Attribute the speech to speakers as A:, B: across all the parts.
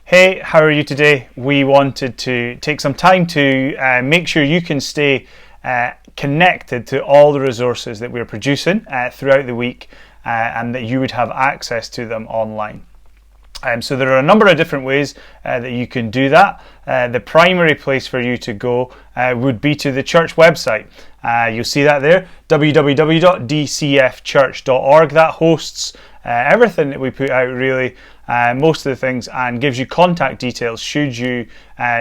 A: Hey, how are you today? We wanted to take some time to make sure you can stay connected to all the resources that we're producing throughout the week and that you would have access to them online. So there are a number of different ways that you can do that. The primary place for you to go would be to the church website. You'll see that there, www.dcfchurch.org. That hosts everything that we put out, really, most of the things, and gives you contact details should you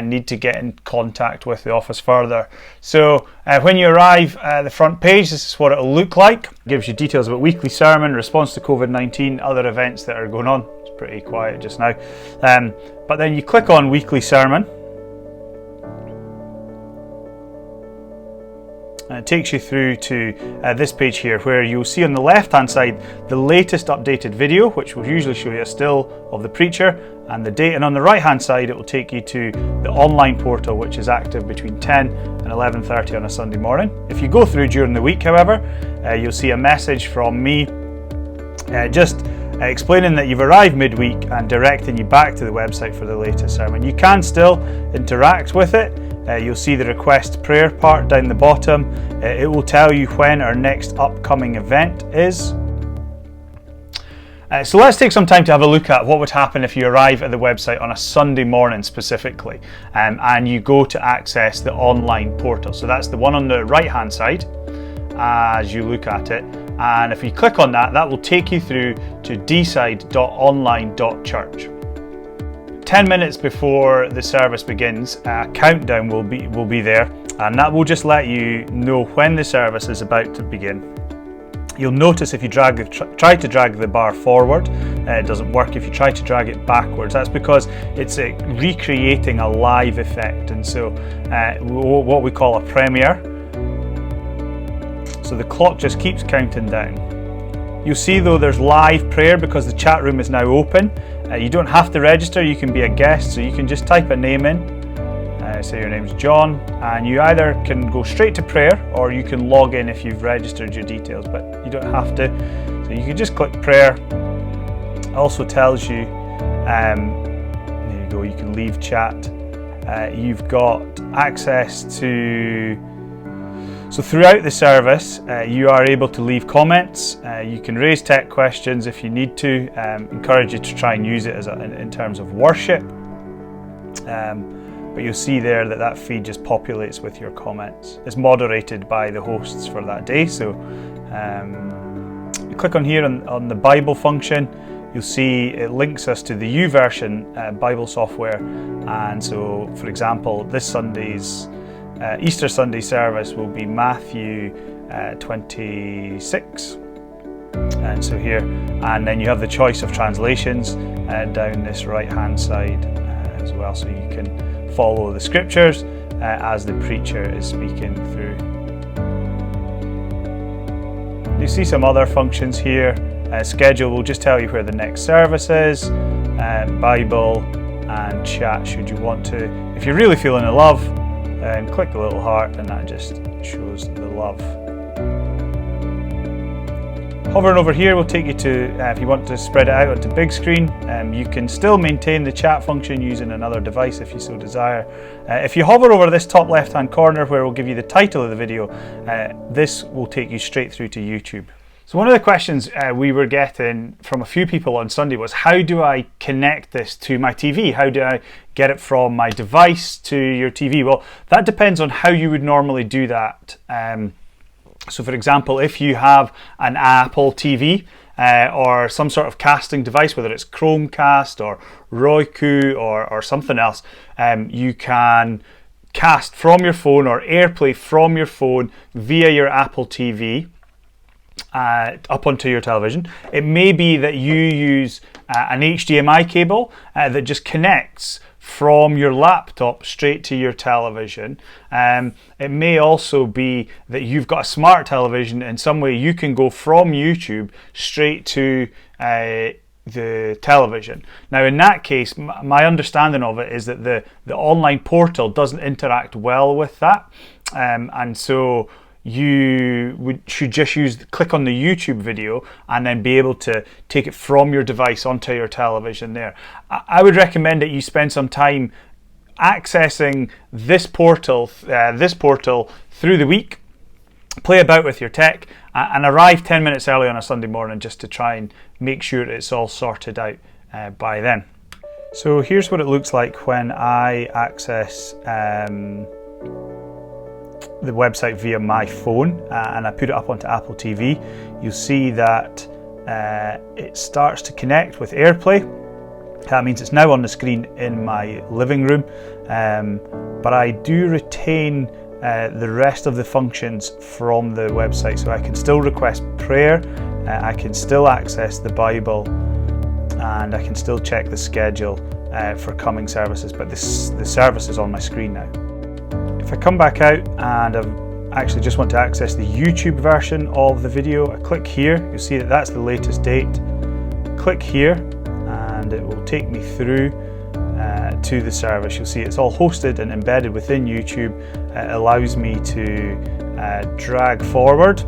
A: need to get in contact with the office further. So when you arrive at the front page, this is what it'll look like. It gives you details about weekly sermon, response to COVID-19, other events that are going on. It's pretty quiet just now. But then you click on weekly sermon. And it takes you through to this page here, where you'll see on the left hand side the latest updated video, which will usually show you a still of the preacher and the date, and on the right hand side it will take you to the online portal, which is active between 10 and 11:30 on a Sunday morning. If you go through during the week, however, you'll see a message from me just explaining that you've arrived midweek and directing you back to the website for the latest sermon. You can still interact with it. You'll see the request prayer part down the bottom. It will tell you when our next upcoming event is. So let's take some time to have a look at what would happen if you arrive at the website on a Sunday morning specifically, and you go to access the online portal. So that's the one on the right hand side as you look at it. And if you click on that, that will take you through to deeside.online.church. 10 minutes before the service begins, a countdown will be there, and that will just let you know when the service is about to begin. You'll notice if you try to drag the bar forward, it doesn't work. If you try to drag it backwards, that's because it's recreating a live effect, and so what we call a premiere. So the clock just keeps counting down. You'll see though there's live prayer because the chat room is now open. You don't have to register, you can be a guest, so you can just type a name in, say your name's John, and you either can go straight to prayer or you can log in if you've registered your details, but you don't have to. So you can just click prayer. It also tells you, there you go, you can leave chat. You've got access to, so throughout the service, you are able to leave comments. You can raise tech questions if you need to. Encourage you to try and use it in terms of worship. But you'll see there that feed just populates with your comments. It's moderated by the hosts for that day. So you click on here on the Bible function. You'll see it links us to the YouVersion Bible software. And so, for example, this Sunday's Easter Sunday service will be Matthew 26, and so here, and then you have the choice of translations down this right hand side as well, so you can follow the scriptures as the preacher is speaking through. You see some other functions here. Schedule will just tell you where the next service is, Bible, and chat should you want to. If you're really feeling the love, and click the little heart, and that just shows the love. Hovering over here will take you to, if you want to spread it out onto big screen, you can still maintain the chat function using another device if you so desire. If you hover over this top left hand corner where it will give you the title of the video, this will take you straight through to YouTube. So one of the questions we were getting from a few people on Sunday was, how do I connect this to my TV? How do I get it from my device to your TV? Well, that depends on how you would normally do that. So for example, if you have an Apple TV or some sort of casting device, whether it's Chromecast or Roku or something else, you can cast from your phone or AirPlay from your phone via your Apple TV. Up onto your television. It may be that you use an HDMI cable that just connects from your laptop straight to your television. It may also be that you've got a smart television, in some way you can go from YouTube straight to the television. Now in that case, my understanding of it is that the online portal doesn't interact well with that, and so you should just click on the YouTube video and then be able to take it from your device onto your television there. I would recommend that you spend some time accessing this portal through the week, play about with your tech, and arrive 10 minutes early on a Sunday morning just to try and make sure it's all sorted out by then. So here's what it looks like when I access the website via my phone and I put it up onto Apple TV. You'll see that it starts to connect with AirPlay. That means it's now on the screen in my living room, but I do retain the rest of the functions from the website, so I can still request prayer, I can still access the Bible, and I can still check the schedule for coming services, but the service is on my screen now. If I come back out and I actually just want to access the YouTube version of the video, I click here, you'll see that that's the latest date. Click here and it will take me through to the service. You'll see it's all hosted and embedded within YouTube. It allows me to drag forward.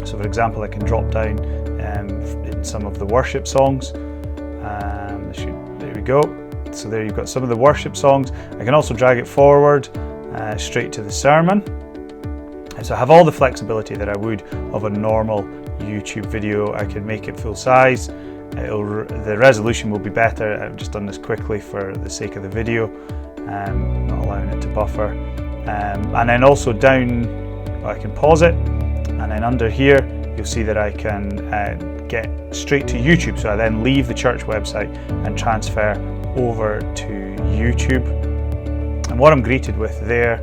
A: So for example, I can drop down in some of the worship songs. There we go. So there you've got some of the worship songs. I can also drag it forward straight to the sermon. And so I have all the flexibility that I would of a normal YouTube video. I can make it full size. The resolution will be better. I've just done this quickly for the sake of the video, not allowing it to buffer. And then also down, I can pause it, and then under here you'll see that I can get straight to YouTube. So I then leave the church website and transfer over to YouTube. And what I'm greeted with there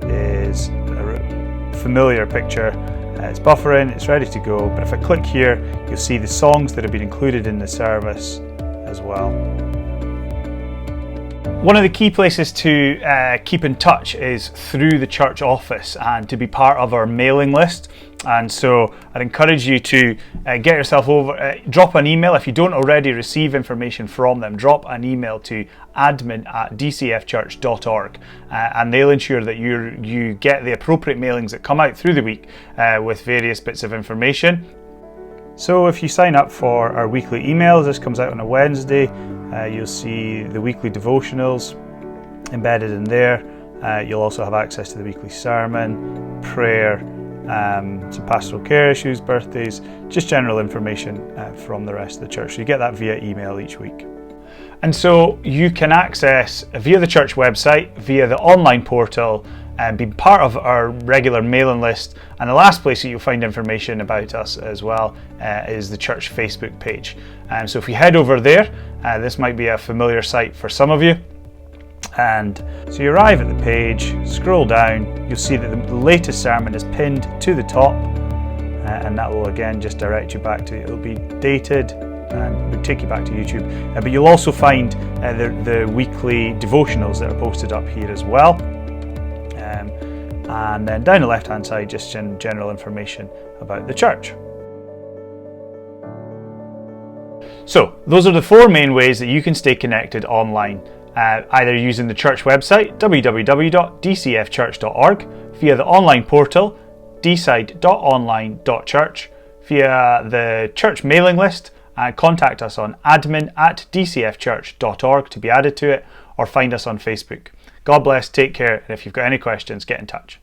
A: is a familiar picture. It's buffering, it's ready to go, but if I click here, you'll see the songs that have been included in the service as well. One of the key places to keep in touch is through the church office and to be part of our mailing list. And so I'd encourage you to get yourself over, drop an email. If you don't already receive information from them, drop an email to admin@dcfchurch.org and they'll ensure that you get the appropriate mailings that come out through the week with various bits of information. So if you sign up for our weekly emails, this comes out on a Wednesday, you'll see the weekly devotionals embedded in there. You'll also have access to the weekly sermon, prayer, some pastoral care issues, birthdays, just general information from the rest of the church. So you get that via email each week. And so you can access via the church website, via the online portal, and be part of our regular mailing list. And the last place that you'll find information about us as well is the church Facebook page. So if you head over there, this might be a familiar site for some of you. And so you arrive at the page, scroll down, you'll see that the latest sermon is pinned to the top, and that will again just direct you back to, it'll be dated and will take you back to YouTube. But you'll also find the weekly devotionals that are posted up here as well. And then down the left hand side, just general information about the church. So those are the four main ways that you can stay connected online. Either using the church website, www.dcfchurch.org, via the online portal, deeside.online.church, via the church mailing list, and contact us on admin@dcfchurch.org to be added to it, or find us on Facebook. God bless, take care, and if you've got any questions, get in touch.